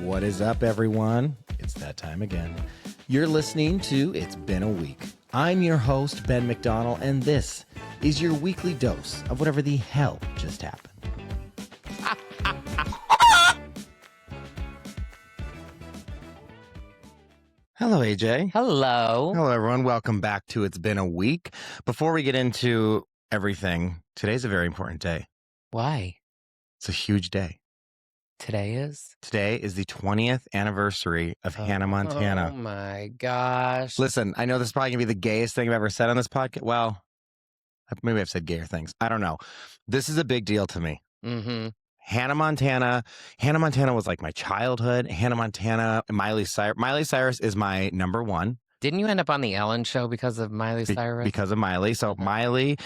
What is up, everyone? It's that time again. You're listening to It's Been a Week. I'm your host, Ben McDonald, and this is your weekly dose of whatever the hell just happened. Hello, AJ. Hello. Hello, everyone. Welcome back to It's Been a Week. Before we get into everything, today's a very important day. Why? It's a huge day. Today is? Today is the 20th anniversary of Hannah Montana. Oh, my gosh. Listen, I know this is probably going to be the gayest thing I've ever said on this podcast. Well, maybe I've said gayer things. I don't know. This is a big deal to me. Mm-hmm. Hannah Montana was like my childhood. Hannah Montana, Miley Cyrus. Miley Cyrus is my number one. Didn't you end up on the Ellen show because of Miley Cyrus? Because of Miley. So Miley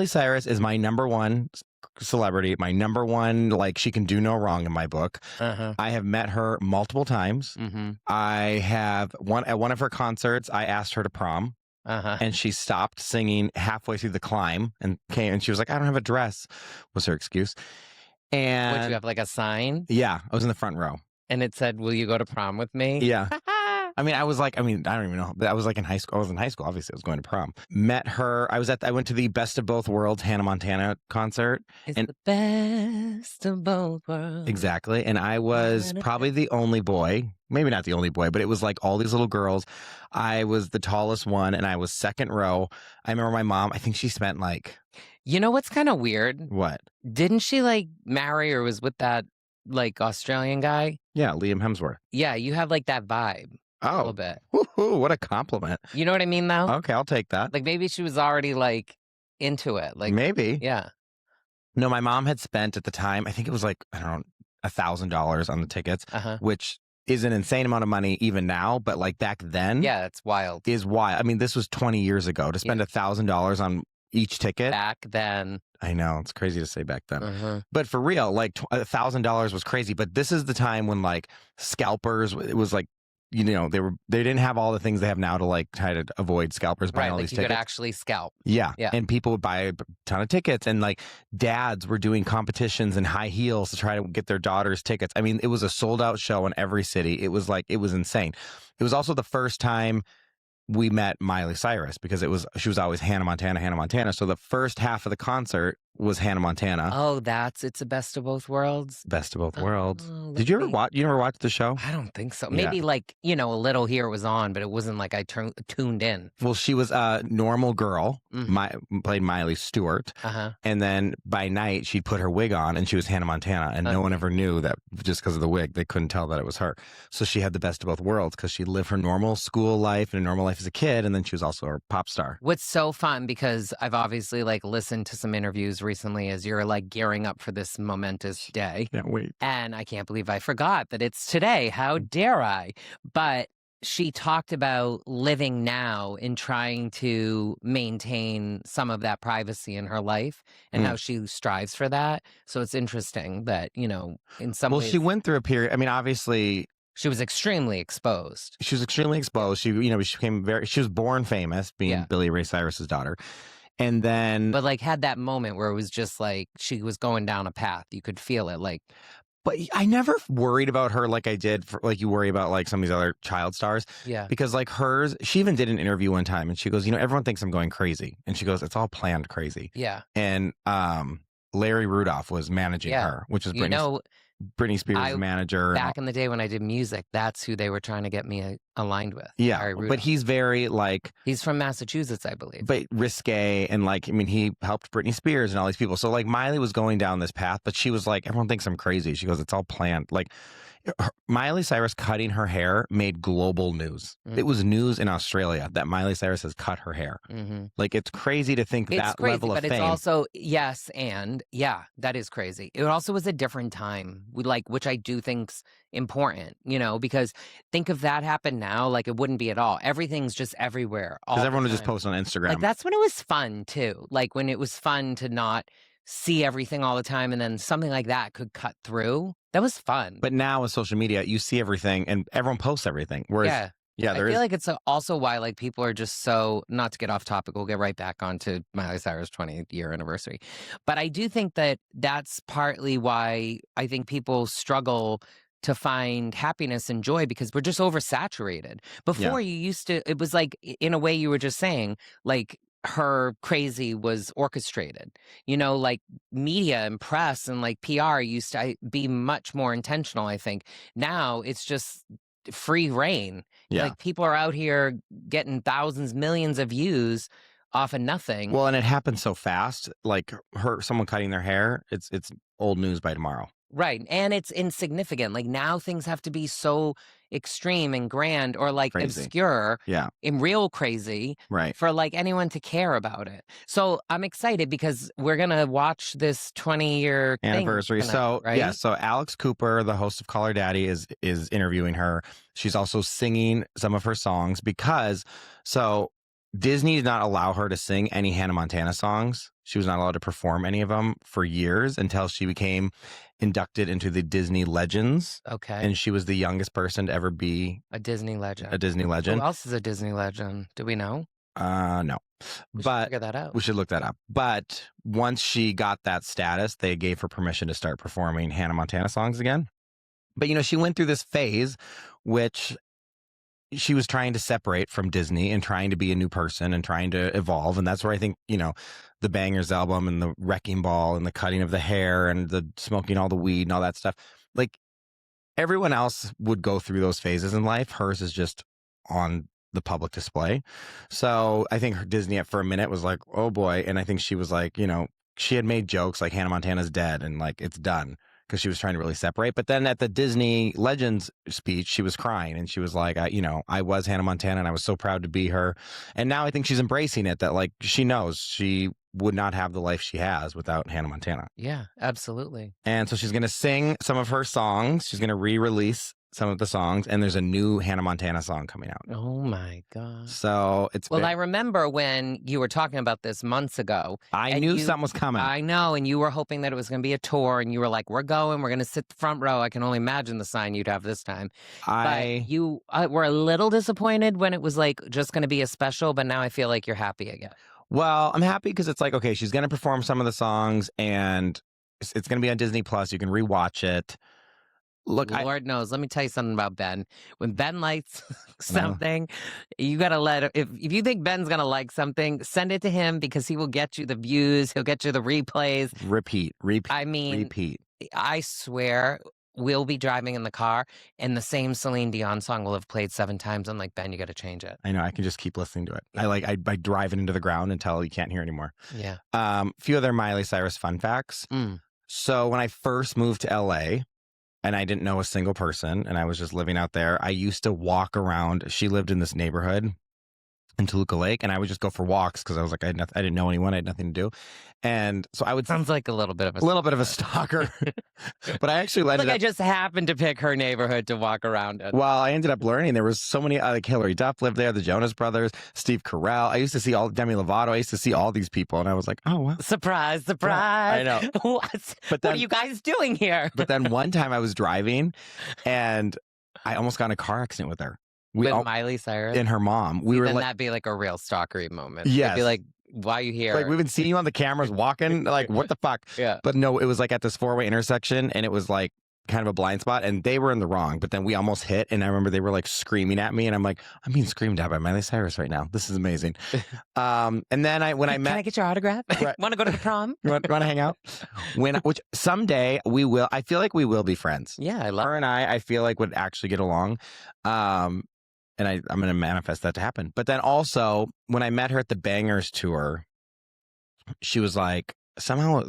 Cyrus is my number one celebrity, my number one, like, she can do no wrong in my book. I have met her multiple times. I have at one of her concerts, I asked her to prom. And she stopped singing halfway through the climb and came, and she was like, I don't have a dress, was her excuse. And would you have like a sign? Yeah, I was in the front row. And it said, will you go to prom with me? Yeah. I mean, I don't even know, but I was like in high school. I was in high school, obviously. I was going to prom. Met her. I went to the Best of Both Worlds Hannah Montana concert. It's the best of both worlds. Exactly. And I was probably the only boy, maybe not the only boy, but it was like all these little girls. I was the tallest one, and I was second row. I remember my mom, I think she spent like... You know what's kind of weird? What? Didn't she like marry or was with that like Australian guy? Yeah, Liam Hemsworth. Yeah, you have like that vibe. A little bit. Woo-hoo, what a compliment. You know what I mean, though? Okay, I'll take that. Like, maybe she was already, like, into it. Like, maybe. Yeah. No, my mom had spent at the time, I think it was like, I don't know, $1,000 on the tickets, which is an insane amount of money even now, but like back then. Yeah, it's wild. Is wild. I mean, this was 20 years ago. To spend $1,000 on each ticket. Back then. I know, it's crazy to say back then. But for real, like $1,000 was crazy. But this is the time when like scalpers, it was like, you know, they didn't have all the things they have now to like try to avoid scalpers buying all these tickets. You could actually scalp. Yeah. And people would buy a ton of tickets, and like dads were doing competitions in high heels to try to get their daughters tickets. I mean, it was a sold out show in every city. It was insane. It was also the first time we met Miley Cyrus because she was always Hannah Montana. So the first half of the concert was Hannah Montana. Oh, it's a Best of Both Worlds? Best of Both Worlds. Did you ever watch? You never watched the show? I don't think so. Maybe like, you know, a little here was on, but it wasn't like I tuned in. Well, she was a normal girl, played Miley Stewart. And then by night, she'd put her wig on and she was Hannah Montana. And no one ever knew that just because of the wig, they couldn't tell that it was her. So she had the best of both worlds because she lived her normal school life and a normal life as a kid. And then she was also a pop star. What's so fun, because I've obviously like listened to some interviews recently as you're like gearing up for this momentous day. Can't wait. And I can't believe I forgot that it's today. How dare I? But she talked about living now and trying to maintain some of that privacy in her life and how she strives for that. So it's interesting that, you know, in some ways... Well, she went through a period. I mean, obviously... She was extremely exposed. She was born famous, being Billy Ray Cyrus's daughter. And then... But like had that moment where it was just like she was going down a path. You could feel it like... But I never worried about her like I did, like you worry about like some of these other child stars. Yeah. Because like hers, she even did an interview one time and she goes, you know, everyone thinks I'm going crazy. And she goes, it's all planned crazy. Yeah. And Larry Rudolph was managing her, which is Britney Spears' manager. Back in the day when I did music, that's who they were trying to get me aligned with. Yeah, but he's very like... He's from Massachusetts, I believe. But risque, and like, I mean, he helped Britney Spears and all these people. So like Miley was going down this path, but she was like, everyone thinks I'm crazy. She goes, it's all planned. Like... Miley Cyrus cutting her hair made global news. It was news in Australia that Miley Cyrus has cut her hair. Like, it's crazy to think it's that crazy, level of but fame. It's also, yes, and yeah, that is crazy. It also was a different time, which I do think's important, you know, because think if that happened now, like it wouldn't be at all. Everything's just everywhere. Because everyone would just post on Instagram. Like, that's when it was fun, too. Like, when it was fun to not see everything all the time, and then something like that could cut through. That was fun. But now with social media, you see everything and everyone posts everything. Whereas, I feel like it's also why like people are just so, not to get off topic, we'll get right back onto Miley Cyrus' 20th year anniversary. But I do think that that's partly why I think people struggle to find happiness and joy because we're just oversaturated. Before you used to, it was like, in a way you were just saying, like, her crazy was orchestrated, like media and press and like PR used to be much more intentional. I think now it's just free reign. Like people are out here getting thousands, millions of views off of nothing. Well, and it happens so fast. Like someone cutting their hair, it's old news by tomorrow. Right. And it's insignificant. Like now things have to be so extreme and grand or like Crazy. obscure and real crazy for like anyone to care about it. So I'm excited because we're going to watch this 20-year anniversary. So so Alex Cooper, the host of Call Her Daddy, is interviewing her. She's also singing some of her songs because Disney did not allow her to sing any Hannah Montana songs. She was not allowed to perform any of them for years until she became inducted into the Disney Legends. Okay. And she was the youngest person to ever be a Disney legend. A Disney legend. Who else is a Disney legend? Do we know? No. We should figure that out. We should look that up. But once she got that status, they gave her permission to start performing Hannah Montana songs again. But, she went through this phase, which she was trying to separate from Disney and trying to be a new person and trying to evolve. And that's where I think, the Bangers album and the Wrecking Ball and the cutting of the hair and the smoking all the weed and all that stuff. Like everyone else would go through those phases in life. Hers is just on the public display. So I think Disney for a minute was like, oh boy. And I think she was like, she had made jokes like Hannah Montana's dead and like it's done, because she was trying to really separate. But then at the Disney Legends speech, she was crying and she was like, I was Hannah Montana and I was so proud to be her. And now I think she's embracing it, that like she knows she would not have the life she has without Hannah Montana. Yeah, absolutely. And so she's going to sing some of her songs. She's going to re-release some of the songs, and there's a new Hannah Montana song coming out. Oh my God. So it's I remember when you were talking about this months ago. I knew something was coming. I know, and you were hoping that it was going to be a tour, and you were like, we're going to sit the front row. I can only imagine the sign you'd have this time. But you were a little disappointed when it was like just going to be a special, but now I feel like you're happy again. Well, I'm happy because it's like, okay, she's going to perform some of the songs, and it's going to be on Disney Plus. You can rewatch it. Look, Lord knows. Let me tell you something about Ben. When Ben likes something, you got to if you think Ben's going to like something, send it to him because he will get you the views. He'll get you the replays. Repeat. I mean, repeat. I swear we'll be driving in the car and the same Celine Dion song will have played 7 times. I'm like, Ben, you got to change it. I know. I can just keep listening to it. Yeah. I drive it into the ground until you can't hear anymore. Yeah. A few other Miley Cyrus fun facts. So when I first moved to LA, and I didn't know a single person, and I was just living out there, I used to walk around. She lived in this neighborhood in Toluca Lake, and I would just go for walks because I was like, I didn't know anyone. I had nothing to do. And so I would... Sounds like a little bit of a stalker. But I actually I just happened to pick her neighborhood to walk around in. Well, I ended up learning there was so many, like Hillary Duff lived there, the Jonas Brothers, Steve Carell. I used to see Demi Lovato. I used to see all these people, and I was like, oh, wow. Surprise. I know. What are you guys doing here? But then one time I was driving, and I almost got in a car accident with her. With Miley Cyrus? And her mom. We were like, that'd be like a real stalkery moment. Yes. It'd be like, why are you here? Like, we've been seeing you on the cameras walking. Like, what the fuck? Yeah. But no, it was like at this 4-way intersection, and it was like kind of a blind spot, and they were in the wrong. But then we almost hit, and I remember they were like screaming at me, and I'm like, I'm being screamed at by Miley Cyrus right now. This is amazing. And then Can I get your autograph? Right. Want to go to the prom? You want to hang out? Which someday we will. I feel like we will be friends. Yeah, I love her. And I feel like would actually get along. And I'm going to manifest that to happen. But then also, when I met her at the Bangers tour, she was like, somehow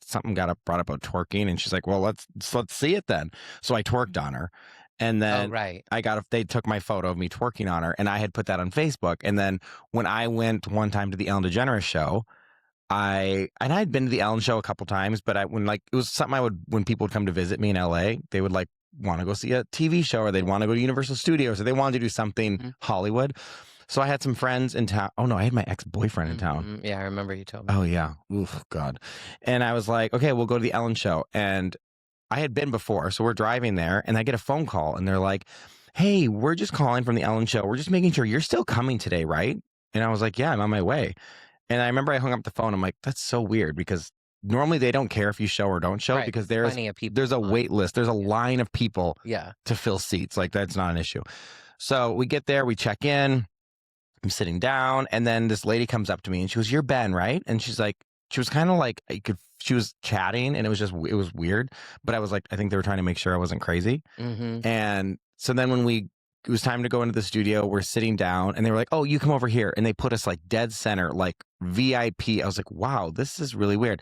something got brought up about twerking, and she's like, well, let's see it then. So I twerked on her, and then they took my photo of me twerking on her, and I had put that on Facebook. And then when I went one time to the Ellen DeGeneres show, I'd been to the Ellen show a couple times, but it was something when people would come to visit me in LA, they would like want to go see a TV show, or they'd want to go to Universal Studios, or they wanted to do something Hollywood. So I had some friends in town. Oh no, I had my ex-boyfriend in town. Yeah, I remember you told me. Oh yeah. Oof, God. And I was like, okay, we'll go to the Ellen show. And I had been before, so we're driving there, and I get a phone call, and they're like, hey, we're just calling from the Ellen show. We're just making sure you're still coming today, right? And I was like, yeah, I'm on my way. And I remember I hung up the phone. I'm like, that's so weird, because normally they don't care if you show or don't show Right, because there's plenty of people there's a in line. wait list. There's a line of people Yeah. to fill seats. Like that's not an issue. So we get there, we check in, I'm sitting down, and then this lady comes up to me and she goes, "You're Ben, right?" And she's like, she was kind of like, she was chatting and it was weird. But I was like, I think they were trying to make sure I wasn't crazy. Mm-hmm. And so then when it was time to go into the studio, we're sitting down and they were like, "Oh, you come over here." And they put us like dead center, like VIP. I was like, wow, this is really weird.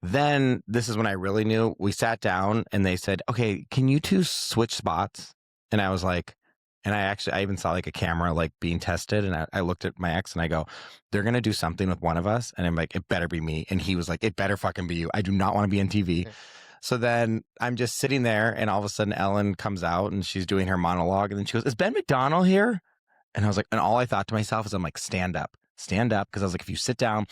Then this is when I really knew. We sat down and they said, "Okay, can you two switch spots?" And I was like, and I even saw like a camera like being tested. And I looked at my ex and I go, "They're going to do something with one of us." And I'm like, "It better be me." And he was like, "It better fucking be you. I do not want to be on TV." So then I'm just sitting there and all of a sudden Ellen comes out and she's doing her monologue. And then she goes, "Is Ben McDonald here?" And I was like, and all I thought to myself is I'm like, stand up. Because I was like, if you sit down.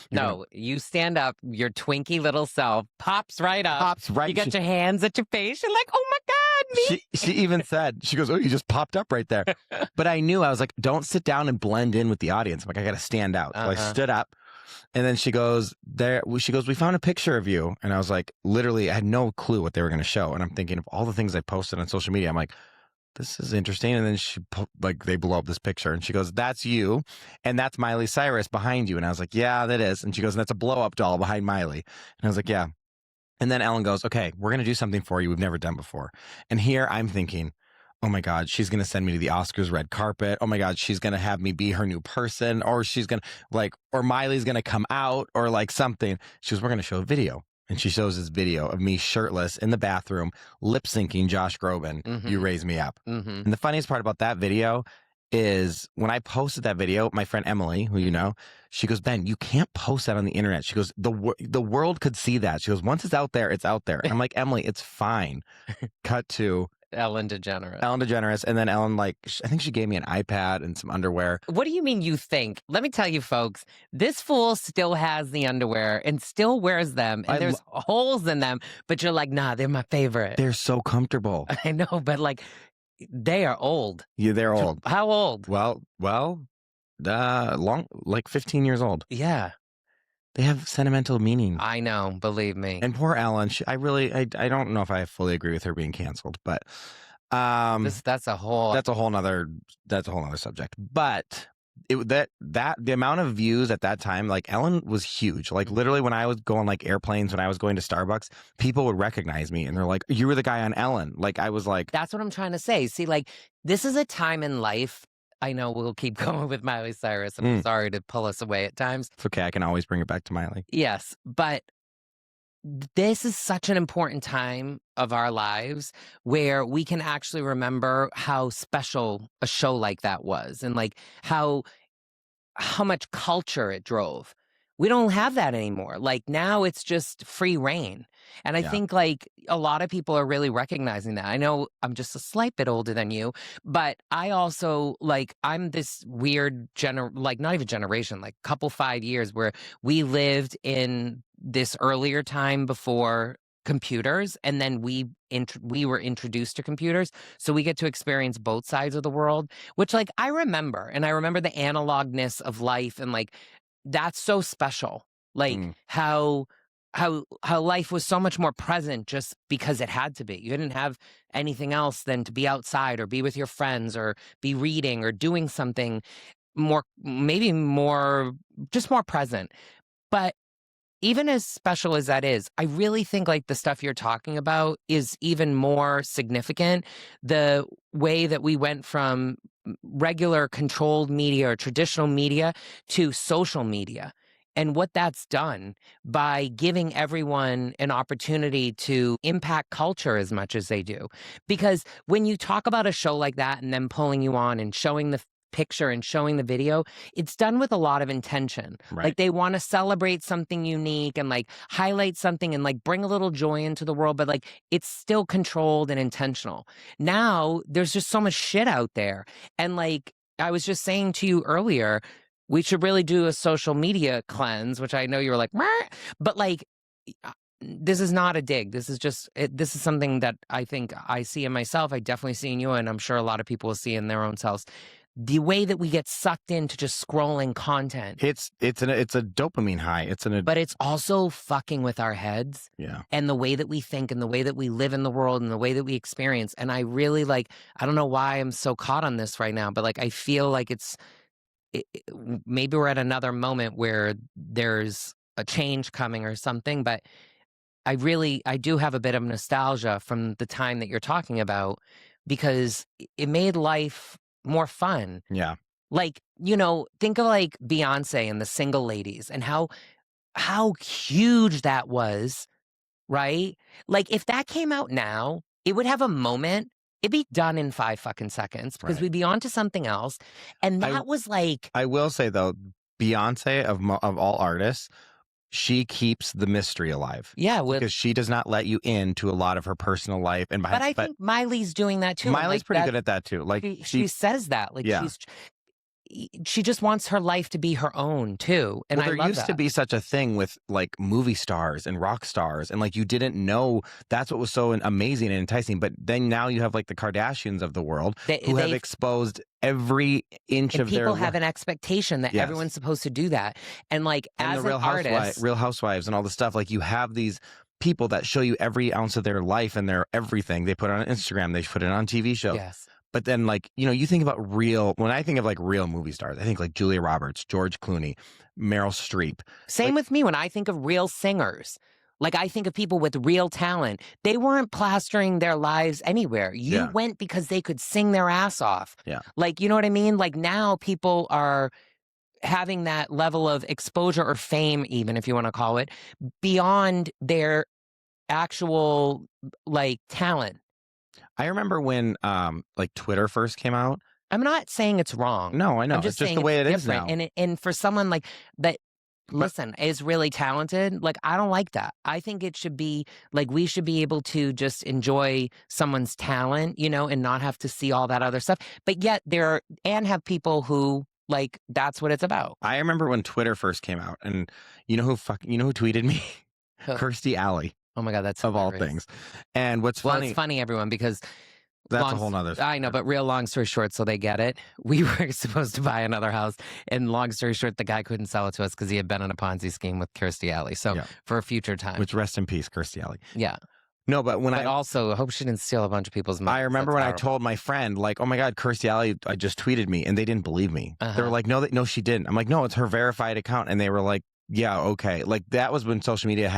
You stand up, your twinky little self pops right up. Pops right. You got your hands at your face. You're like, "Oh my God, me." She even said, she goes, "Oh, you just popped up right there." But I knew, I was like, don't sit down and blend in with the audience. I'm like, I got to stand out. So I stood up. And then she goes, "We found a picture of you." And I was like, literally, I had no clue what they were going to show. And I'm thinking of all the things I posted on social media. I'm like, this is interesting. And then they blow up this picture and she goes, "That's you. And that's Miley Cyrus behind you." And I was like, "Yeah, that is." And she goes, "And that's a blow up doll behind Miley." And I was like, "Yeah." And then Ellen goes, "Okay, we're going to do something for you we've never done before." And here I'm thinking, oh my God, she's going to send me to the Oscars red carpet. Oh my God, she's going to have me be her new person, or she's going to or Miley's going to come out or like something. She goes, "We're going to show a video." And she shows this video of me shirtless in the bathroom, lip syncing Josh Groban, "You Raise Me Up." And the funniest part about that video is when I posted that video, my friend Emily, who you know, she goes, "Ben, you can't post that on the internet." She goes, the world could see that. She goes, "Once it's out there, it's out there." And I'm like, "Emily, it's fine." Cut to Ellen DeGeneres. And then Ellen, I think she gave me an iPad and some underwear. What do you mean you think? Let me tell you, folks, this fool still has the underwear and still wears them. And there's holes in them. But you're like, "Nah, they're my favorite." They're so comfortable. I know, but they are old. Yeah, they're old. How old? Well, long, 15 years old. Yeah. They have sentimental meaning. I know, believe me. And poor Ellen, I don't know if I fully agree with her being canceled, but that's a whole nother subject. But the amount of views at that time, Ellen was huge. Literally when I was going airplanes, when I was going to Starbucks, people would recognize me and they're like, "You were the guy on Ellen." I was like, that's what I'm trying to say. See, this is a time in life. I know we'll keep going with Miley Cyrus. I'm sorry to pull us away at times. It's okay. I can always bring it back to Miley. Yes, but this is such an important time of our lives where we can actually remember how special a show like that was and how much culture it drove. We don't have that anymore. Now it's just free reign. And I think a lot of people are really recognizing that. I know I'm just a slight bit older than you, but I also I'm this weird not even generation, couple 5 years where we lived in this earlier time before computers, and then we were introduced to computers, so we get to experience both sides of the world, which I remember, and I remember the analogness of life, and that's so special. How life was so much more present just because it had to be. You didn't have anything else than to be outside or be with your friends or be reading or doing something more present. But even as special as that is, I really think the stuff you're talking about is even more significant. The way that we went from regular controlled media or traditional media to social media, and what that's done by giving everyone an opportunity to impact culture as much as they do. Because when you talk about a show like that and then pulling you on and showing the picture and showing the video, it's done with a lot of intention. Right. They want to celebrate something unique and highlight something and bring a little joy into the world, but it's still controlled and intentional. Now there's just so much shit out there. And I was just saying to you earlier, we should really do a social media cleanse, which I know you were like, "Meh," but this is not a dig. This is just, this is something that I think I see in myself. I definitely see in you, and I'm sure a lot of people will see in their own selves. the way that we get sucked into just scrolling content. It's a dopamine high. But it's also fucking with our heads. Yeah. And the way that we think and the way that we live in the world and the way that we experience. And I really I don't know why I'm so caught on this right now, but I feel like maybe we're at another moment where there's a change coming or something, but I do have a bit of nostalgia from the time that you're talking about, because it made life more fun. Yeah. Think of Beyonce and the Single Ladies and how huge that was, right? If that came out now, it would have a moment. It'd be done in 5 fucking seconds because we'd be on to something else. And that was I will say, though, Beyonce, of all artists, she keeps the mystery alive. Yeah. Because she does not let you into a lot of her personal life. But I think Miley's doing that too. Miley's pretty good at that too. She says that. She just wants her life to be her own too. And there used to be such a thing with movie stars and rock stars, and you didn't know that's what was so amazing and enticing. But then now you have the Kardashians of the world who have exposed every inch of their life. People have an expectation that everyone's supposed to do that. And as an artist, Real Housewives and all the stuff, you have these people that show you every ounce of their life and their everything. They put it on Instagram, they put it on TV shows. Yes. But then, you think about when I think of real movie stars, I think Julia Roberts, George Clooney, Meryl Streep. Same with me when I think of real singers. I think of people with real talent. They weren't plastering their lives anywhere. You went because they could sing their ass off. Yeah. You know what I mean? Now people are having that level of exposure or fame, even if you want to call it, beyond their actual talent. I remember when Twitter first came out. I'm not saying it's wrong. No, I know. I'm just it's just the way it is different. now. And for someone that, listen, is really talented, I don't like that. I think it should be we should be able to just enjoy someone's talent, and not have to see all that other stuff. But yet have people who that's what it's about. I remember when Twitter first came out, and you know who tweeted me? Kirstie Alley. Oh my God, that's of hilarious. all things. And what's funny? Well, it's funny, everyone, because that's a whole nother story. I know, but real long story short, so they get it. We were supposed to buy another house, and long story short, the guy couldn't sell it to us because he had been on a Ponzi scheme with Kirstie Alley. So for a future time, which rest in peace, Kirstie Alley. Yeah. No, but I also hope she didn't steal a bunch of people's money. I remember when I told my friend, oh my God, Kirstie Alley, I just tweeted me, and they didn't believe me. They were like, no, she didn't. I'm like, no, it's her verified account, and they were like, yeah, okay. That was when social media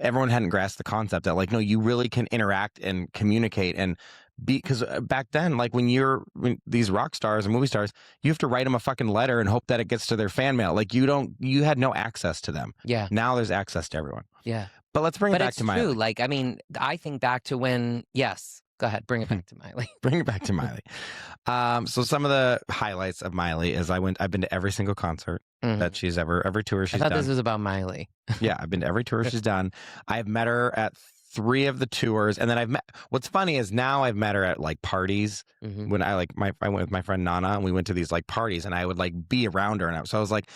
everyone hadn't grasped the concept that no, you really can interact and communicate and because back then, when these rock stars and movie stars, you have to write them a fucking letter and hope that it gets to their fan mail. You had no access to them. Yeah. Now there's access to everyone. Yeah. But let's bring it back to Miley. True. I think back to when, yes. Go ahead, bring it back to Miley. Bring it back to Miley. So some of the highlights of Miley is I've been to every single concert that she's every tour she's done. I thought this was about Miley. Yeah, I've been to every tour she's done. I've met her at 3 of the tours, and then what's funny is now I've met her at parties when I went with my friend Nana, and we went to these parties, and I would be around her, and so I was like,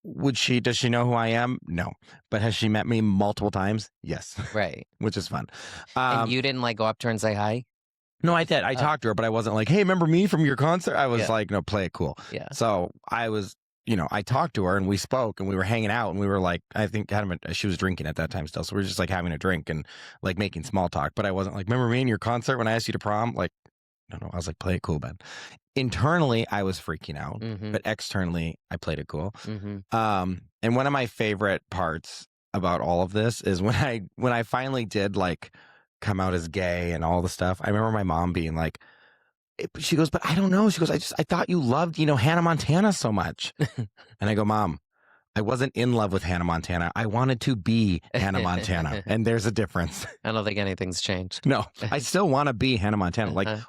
does she know who I am? No. But has she met me multiple times? Yes. Right. Which is fun. And you didn't go up to her and say hi? No, I did. I talked to her, but I wasn't like, hey, remember me from your concert? I was like, no, play it cool. Yeah. So I was, I talked to her and we spoke and we were hanging out and we were I think she was drinking at that time still. So we were just having a drink and making small talk. But I wasn't remember me in your concert when I asked you to prom? No, I was play it cool, Ben. Internally, I was freaking out, but externally, I played it cool. And one of my favorite parts about all of this is when I finally did come out as gay and all the stuff. I remember my mom being she goes, but I don't know. She goes, I thought you loved, Hannah Montana so much. And I go, Mom, I wasn't in love with Hannah Montana. I wanted to be Hannah Montana. And there's a difference. I don't think anything's changed. No, I still want to be Hannah Montana.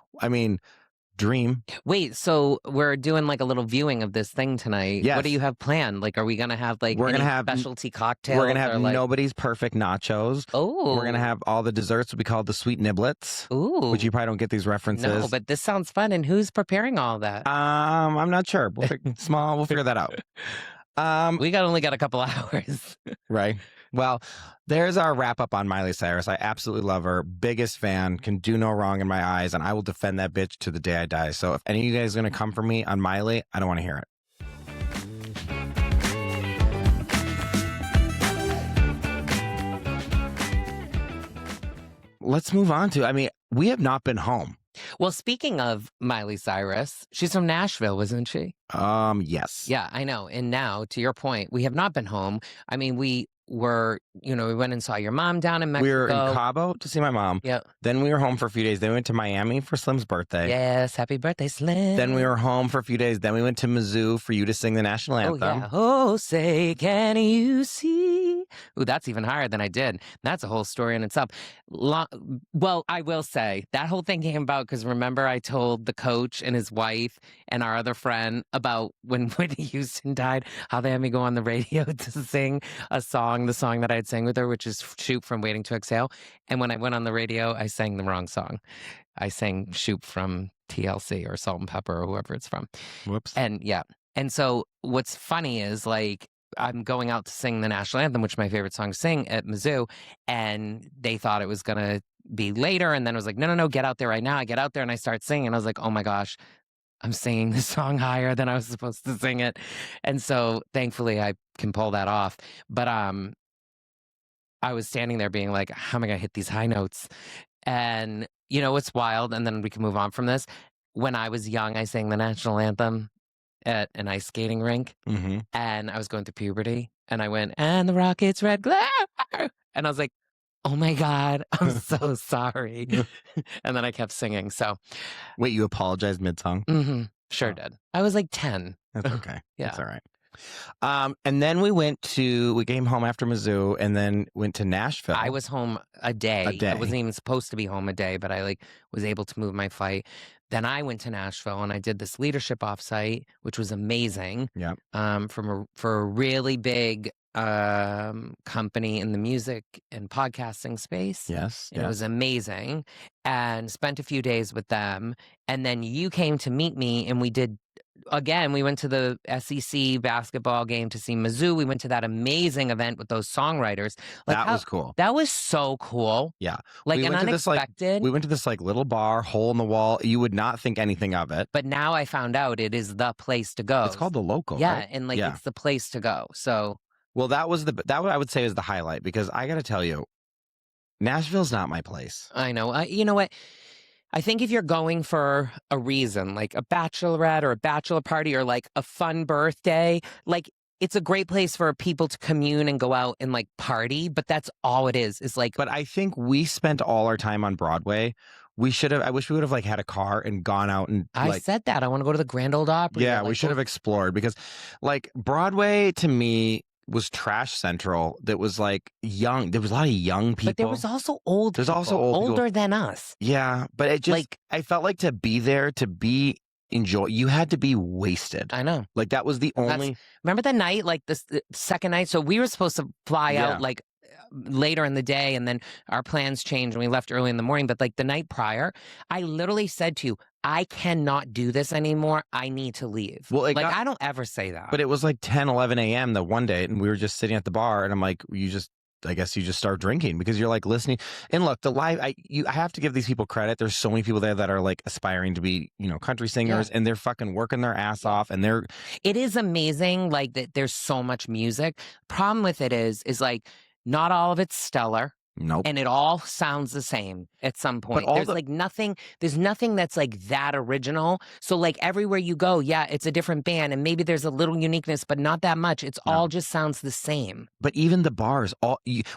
Dream. Wait, so we're doing a little viewing of this thing tonight. Yes. What do you have planned? Are we gonna have we're gonna have specialty cocktails? We're gonna have nobody's perfect nachos. Oh, we're gonna have all the desserts will be called the sweet niblets. Ooh, which you probably don't get these references. No, but this sounds fun. And who's preparing all that? I'm not sure. We'll figure that out. We only got a couple hours, right? Well, there's our wrap up on Miley Cyrus. I absolutely love her. Biggest fan. Can do no wrong in my eyes. And I will defend that bitch to the day I die. So if any of you guys are going to come for me on Miley, I don't want to hear it. Let's move on to, I mean, we have not been home. Well, speaking of Miley Cyrus, she's from Nashville, isn't she? Yes. Yeah, I know. And now, to your point, we have not been home. I mean, we were, we went and saw your mom down in Mexico. We were in Cabo to see my mom. Yep. Then we were home for a few days. Then we went to Miami for Slim's birthday. Yes, happy birthday, Slim. Then we were home for a few days. Then we went to Mizzou for you to sing the national anthem. Oh, yeah. Oh, say, can you see? Ooh, that's even higher than I did. That's a whole story in itself. Well, I will say, that whole thing came about because remember I told the coach and his wife and our other friend about when Whitney Houston died, how they had me go on the radio to sing a song, the song that I had sang with her, which is Shoot from Waiting to Exhale. And when I went on the radio, I sang the wrong song. I sang Shoot from TLC or Salt and Pepper or whoever it's from. Whoops. And yeah. And so what's funny is like, I'm going out to sing the national anthem, which is my favorite song to sing at Mizzou. And they thought it was going to be later. And then it was like, no, get out there right now. I get out there and I start singing. And I was like, oh my gosh, I'm singing this song higher than I was supposed to sing it. And so thankfully I can pull that off. But I was standing there being like, how am I going to hit these high notes? And, it's wild. And then we can move on from this. When I was young, I sang the national anthem at an ice skating rink. Mm-hmm. And I was going through puberty. And I went, and the Rockets red glare. And I was like, oh my God, I'm so sorry. And then I kept singing. So, wait, you apologized mid-song? Mm-hmm. Sure did. I was like 10. That's okay. Yeah. That's all right. And then we came home after Mizzou and then went to Nashville. I was home a day. I wasn't even supposed to be home a day, but I was able to move my flight. Then I went to Nashville and I did this leadership offsite, which was amazing. Yeah. For a really big company in the music and podcasting space. Yes. It was amazing. And spent a few days with them. And then you came to meet me and we went to the SEC basketball game to see Mizzou. We went to that amazing event with those songwriters. That was cool. That was so cool. Yeah. Unexpected. We went to this little bar, hole in the wall. You would not think anything of it. But now I found out it is the place to go. It's called the Local. Yeah. Right? And it's the place to go. So. Well, that I would say is the highlight because I got to tell you, Nashville's not my place. I know. You know what? I think if you're going for a reason, like a bachelorette or a bachelor party or like a fun birthday, it's a great place for people to commune and go out and party, but that's all it is. But I think we spent all our time on Broadway. I wish we would have had a car and gone out and I said that. I want to go to the Grand Ole Opry. Yeah, we should have explored because Broadway to me was trash central. That was young. There was a lot of young people. But there was also old There's people, also older than us. Yeah, but it just I felt like to be there, to be enjoy, you had to be wasted. I know. That was the only. Remember the night, the second night? So we were supposed to fly out later in the day, and then our plans changed and we left early in the morning. But the night prior, I literally said to you, I cannot do this anymore. I need to leave. Well, I don't ever say that. But it was 10, 11 a.m. the one day, and we were just sitting at the bar, and I'm like, I guess you just start drinking because you're listening. And look, the live, I have to give these people credit. There's so many people there that are aspiring to be, country singers, and they're fucking working their ass off, and it is amazing. That there's so much music. Problem with it is not all of it's stellar. Nope. And it all sounds the same at some point. There's nothing that's that original. So everywhere you go, yeah, it's a different band and maybe there's a little uniqueness, but not that much. It's all just sounds the same. But even the bars,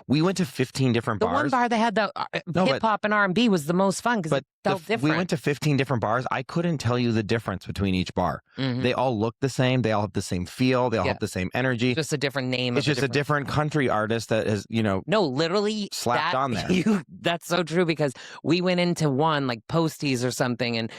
we went to 15 different bars. The one bar that had the hip hop and R&B was the most fun because it felt different. We went to 15 different bars. I couldn't tell you the difference between each bar. Mm-hmm. They all look the same. They all have the same feel. They all have the same energy. Just a different name. It's just a different country artist that has, No, literally slapped on there. That's so true because we went into one Posties or something, and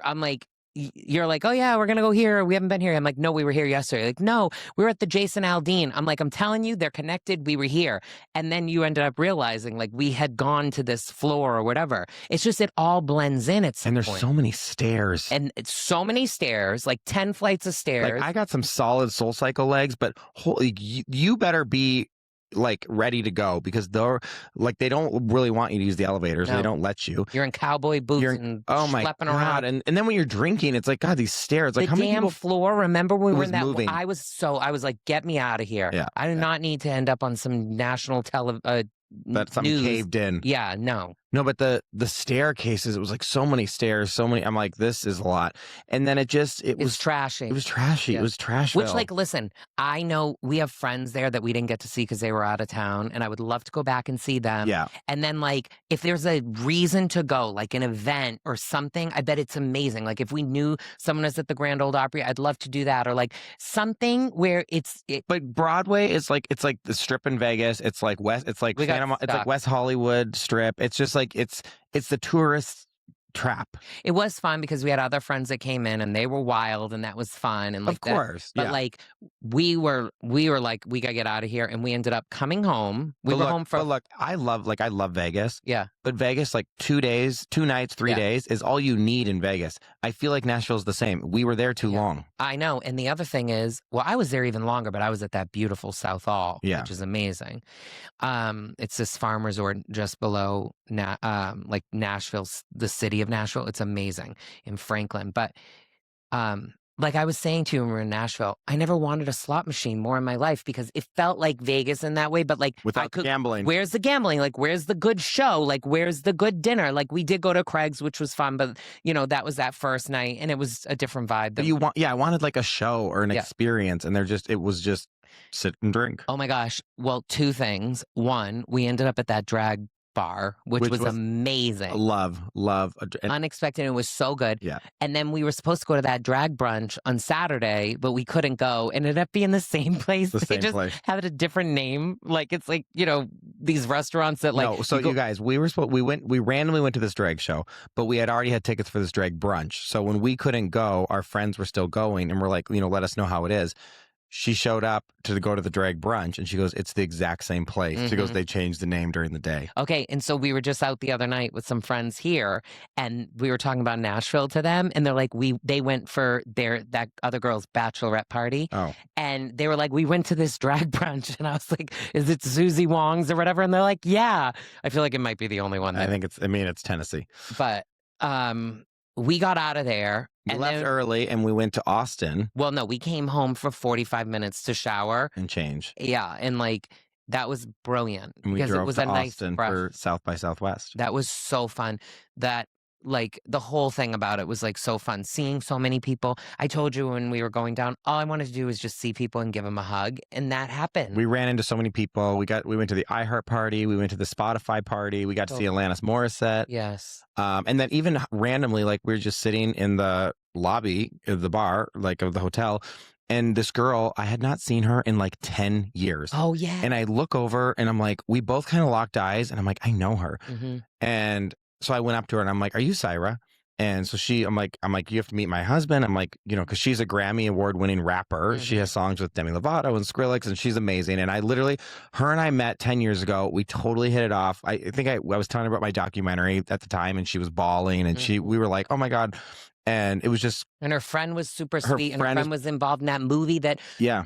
I'm like, you're like, oh yeah, we're gonna go here. We haven't been here. I'm like, no, we were here yesterday. No, we were at the Jason Aldean. I'm like, I'm telling you, they're connected. We were here, and then you ended up realizing we had gone to this floor or whatever. It's just it all blends in at some point. And there's point. so many stairs, and it's so many stairs, 10 flights of stairs. I got some solid Soul Cycle legs, but you better be like ready to go because they're like they don't really want you to use the elevators. No. They don't let you. You're in cowboy boots and schlepping around. And then when you're drinking, it's like, God, these stairs. Like, the how many people... floor. Remember when we were in that? Moving. I was like, get me out of here. Yeah. I do not need to end up on some national that something news. Caved in. Yeah, no, but the staircases, it was like so many stairs, so many. I'm like, this is a lot. And then it was trashy. It was trashy. Yeah. It was trash. Which, like, listen, I know we have friends there that we didn't get to see because they were out of town, and I would love to go back and see them. Yeah. And then, like, if there's a reason to go, like an event or something, I bet it's amazing. Like, if we knew someone was at the Grand Ole Opry, I'd love to do that, or like something where But Broadway is like the Strip in Vegas. It's like West. It's like it's like West Hollywood Strip. It's just like it's the tourist trap. It was fun because we had other friends that came in and they were wild and that was fun and like of course. But like we were like, we gotta get out of here, and we ended up coming home. We were home for. But look, I love Vegas. Yeah. But Vegas, like 2 days, 2 nights, 3 days is all you need in Vegas. I feel like Nashville's the same. We were there too long. I know. And the other thing is, well, I was there even longer, but I was at that beautiful South Hall, which is amazing. It's this farm resort just below like Nashville, the city of Nashville. It's amazing in Franklin. But like I was saying to you when we were in Nashville, I never wanted a slot machine more in my life because it felt like Vegas in that way. But like without gambling. Where's the gambling? Like, where's the good show? Like, where's the good dinner? Like, we did go to Craig's, which was fun, but that was that first night and it was a different vibe. But I wanted like a show or an experience, and it was just sit and drink. Oh my gosh. Well, 2 things. One, we ended up at that drag bar, which was amazing. Love. Unexpected. It was so good. Yeah. And then we were supposed to go to that drag brunch on Saturday, but we couldn't go. It ended up being the same place. They just had a different name. Like, it's like, these restaurants that like. No, so you guys, we randomly went to this drag show, but we had already had tickets for this drag brunch. So when we couldn't go, our friends were still going, and we're like, let us know how it is. She showed up to go to the drag brunch, and she goes, it's the exact same place. Mm-hmm. She goes, they changed the name during the day. Okay, and so we were just out the other night with some friends here, and we were talking about Nashville to them, and they're like, they went for that other girl's bachelorette party, and they were like, we went to this drag brunch, and I was like, is it Susie Wong's or whatever? And they're like, yeah. I feel like it might be the only one. I think it's Tennessee. But we got out of there. We left early and we went to Austin. Well, no, we came home for 45 minutes to shower. And change. Yeah, and like that was brilliant. And we because drove it was to a Austin nice for South by Southwest. That was so fun. That like the whole thing about it was like so fun. Seeing so many people. I told you when we were going down, all I wanted to do was just see people and give them a hug. And that happened. We ran into so many people. We went to the iHeart party. We went to the Spotify party. We got to see Alanis Morissette. Yes. And then even randomly, like we were just sitting in the lobby of the bar, like of the hotel. And this girl, I had not seen her in like 10 years. Oh, yeah. And I look over and I'm like, we both kind of locked eyes. And I'm like, I know her. Mm-hmm. And so I went up to her and I'm like, are you Syra? And so I'm like, you have to meet my husband. I'm like, because she's a Grammy award-winning rapper. Mm-hmm. She has songs with Demi Lovato and Skrillex, and she's amazing. And her and I met 10 years ago. We totally hit it off. I think I was telling her about my documentary at the time, and she was bawling, and we were like, oh my God. And it was just... And her friend was super sweet. And her friend was involved in that movie that... Yeah.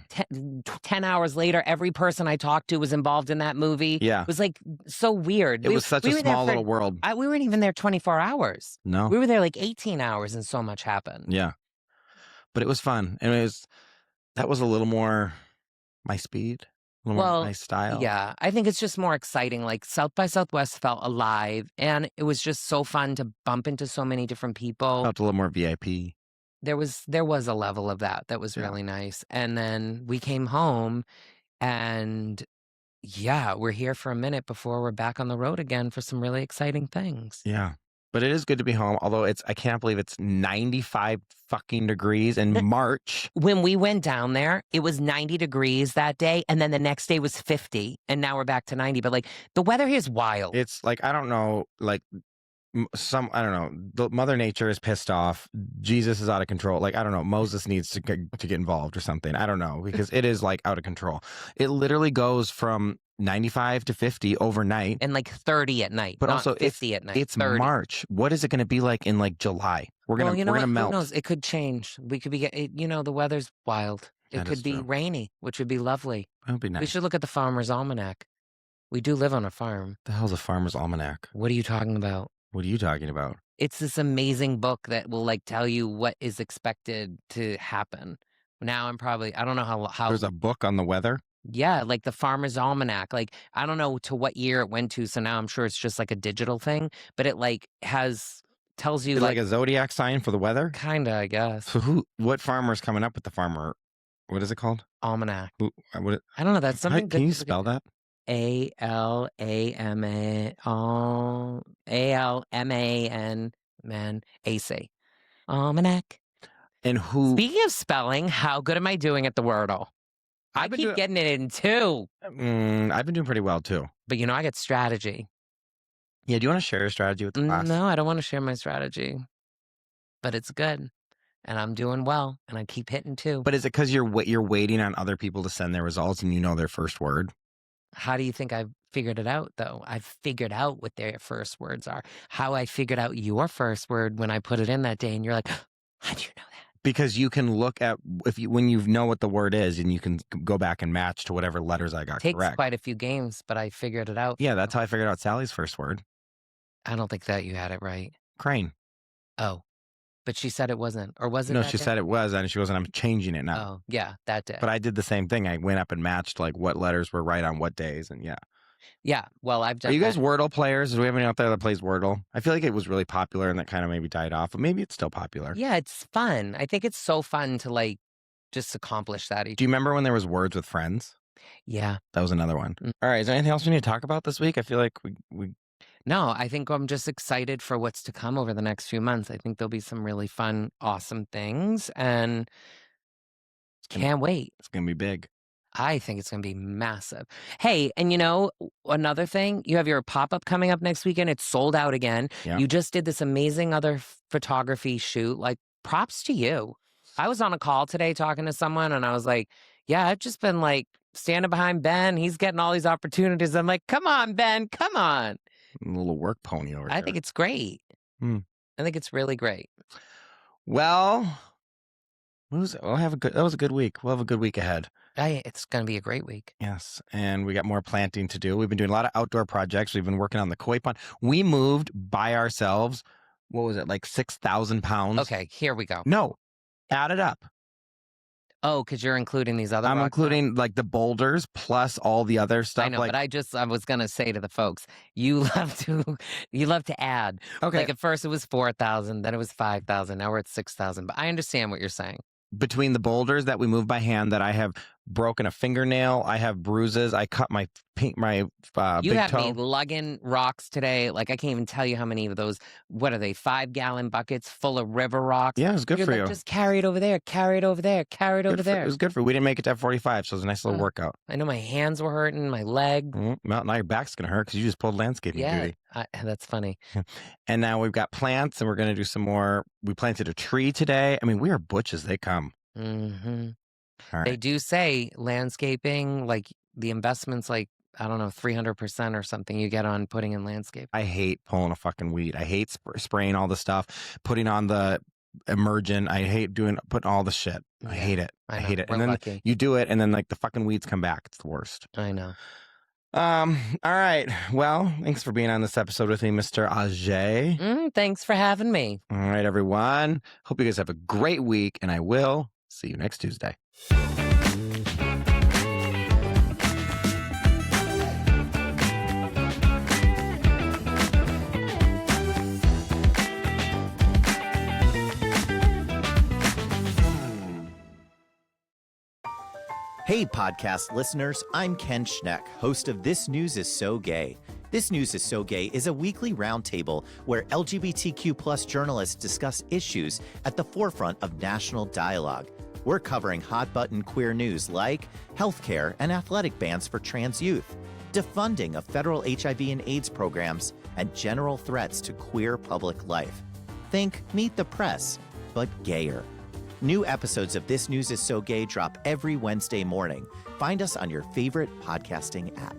10 hours later, every person I talked to was involved in that movie. Yeah. It was like so weird. It was such a small little world. We weren't even there 24 hours. No. We were there like 18 hours and so much happened. Yeah. But it was fun. And that was a little more my speed. More my style. Yeah, I think it's just more exciting. Like South by Southwest felt alive, and it was just so fun to bump into so many different people. Felt a little more VIP. There was a level of that was really nice. And then we came home, and we're here for a minute before we're back on the road again for some really exciting things. Yeah. But it is good to be home, although I can't believe it's 95 fucking degrees in March. When we went down there, it was 90 degrees that day, and then the next day was 50, and now we're back to 90. But like the weather here is wild. It's like, I don't know, like I don't know, the Mother Nature is pissed off. Jesus is out of control. Like, I don't know, Moses needs to get involved or something. I don't know, because it is like out of control. It literally goes from 95 to 50 overnight. And like 30 at night. But not also 50 at night. It's 30. March. What is it going to be like in like July? We're gonna melt. Who knows? It could change. We could be, the weather's wild. It could be rainy, which would be lovely. That would be nice. We should look at the Farmer's Almanac. We do live on a farm. The hell's a Farmer's Almanac? What are you talking about? What are you talking about? It's this amazing book that will like tell you what is expected to happen. Now I'm probably, I don't know how. There's a book on the weather? Yeah, like the Farmer's Almanac. Like, I don't know to what year it went to, so now I'm sure it's just like a digital thing, but it like tells you like a zodiac sign for the weather? Kinda, I guess. So what farmer's coming up with the farmer? What is it called? Almanac. I don't know. That's something. Can you spell that? ALAMAN, man, AC. Almanac. And who? Speaking of spelling, how good am I doing at the Wordle? I keep getting it in too. I've been doing pretty well too. But I get strategy. Yeah, do you want to share your strategy with the class? No, I don't want to share my strategy. But it's good. And I'm doing well. And I keep hitting too. But is it because you're waiting on other people to send their results and you know their first word? How do you think I've figured it out, though? I've figured out what their first words are. How I figured out your first word when I put it in that day. And you're like, how'd you know that? Because you can look at when you know what the word is, and you can go back and match to whatever letters I got correct. Takes quite a few games, but I figured it out. Yeah, that's how I figured out Sally's first word. I don't think that you had it right. Crane. Oh, but she said it wasn't, or was it? No, she said it was, and she goes, and I'm changing it now. Oh, yeah, that day. But I did the same thing. I went up and matched like what letters were right on what days, and yeah. Yeah, well, I've done. Are you guys Wordle players? Do we have anyone out there that plays Wordle? I feel like it was really popular, and that kind of maybe died off, but maybe it's still popular. Yeah, it's fun. I think it's so fun to like just accomplish that. Do you remember when there was Words with Friends? Yeah, that was another one. All right, is there anything else we need to talk about this week? I feel like we. No, I think I'm just excited for what's to come over the next few months. I think there'll be some really fun, awesome things, and can't wait. It's gonna be big. I think it's going to be massive. Hey, and another thing, you have your pop-up coming up next weekend. It's sold out again. Yeah. You just did this amazing other photography shoot. Like, props to you. I was on a call today talking to someone, and I was like, yeah, I've just been like standing behind Ben. He's getting all these opportunities. I'm like, come on, Ben, come on. A little work pony over there. I think it's great. I think it's really great. Well, that was a good week. We'll have a good week ahead. It's going to be a great week. Yes, and we got more planting to do. We've been doing a lot of outdoor projects. We've been working on the koi pond. We moved by ourselves. What was it, like 6,000 pounds? Okay, here we go. No, add it up. Oh, because you're including these other. I'm including like the boulders plus all the other stuff. I know, but I was gonna say to the folks, you love to add. Okay. Like at first it was 4,000, then it was 5,000, now we're at 6,000. But I understand what you're saying. Between the boulders that we moved by hand, that I have broken a fingernail, I have bruises, I cut my big toe. You have me lugging rocks today. Like I can't even tell you how many of those. What are they? 5-gallon buckets full of river rocks. Yeah, it was good for you. Just carry it over there, carry it over there, carry it over there. It was good for you. We didn't make it to F45, so it was a nice little workout. I know my hands were hurting, my leg. Well, now your back's gonna hurt because you just pulled landscaping duty. That's funny. And now we've got plants, and we're gonna do some more. We planted a tree today. I mean, we are butch as they come. Mm-hmm. All right. They do say landscaping, like the investment's like, I don't know, 300% or something you get on putting in landscape. I hate pulling a fucking weed. I hate spraying all the stuff, putting on the emergent. I hate putting all the shit. I hate it. I hate it. We're and then lucky. You do it, and then like the fucking weeds come back. It's the worst. I know. All right. Well, thanks for being on this episode with me, Mr. Ajay. Thanks for having me. All right, everyone. Hope you guys have a great week, and I will see you next Tuesday. Hey, podcast listeners, I'm Ken Schneck, host of This News is So Gay. This News is So Gay is a weekly roundtable where LGBTQ+ journalists discuss issues at the forefront of national dialogue. We're covering hot-button queer news like healthcare and athletic bans for trans youth, defunding of federal HIV and AIDS programs, and general threats to queer public life. Think Meet the Press, but gayer. New episodes of This News is So Gay drop every Wednesday morning. Find us on your favorite podcasting app.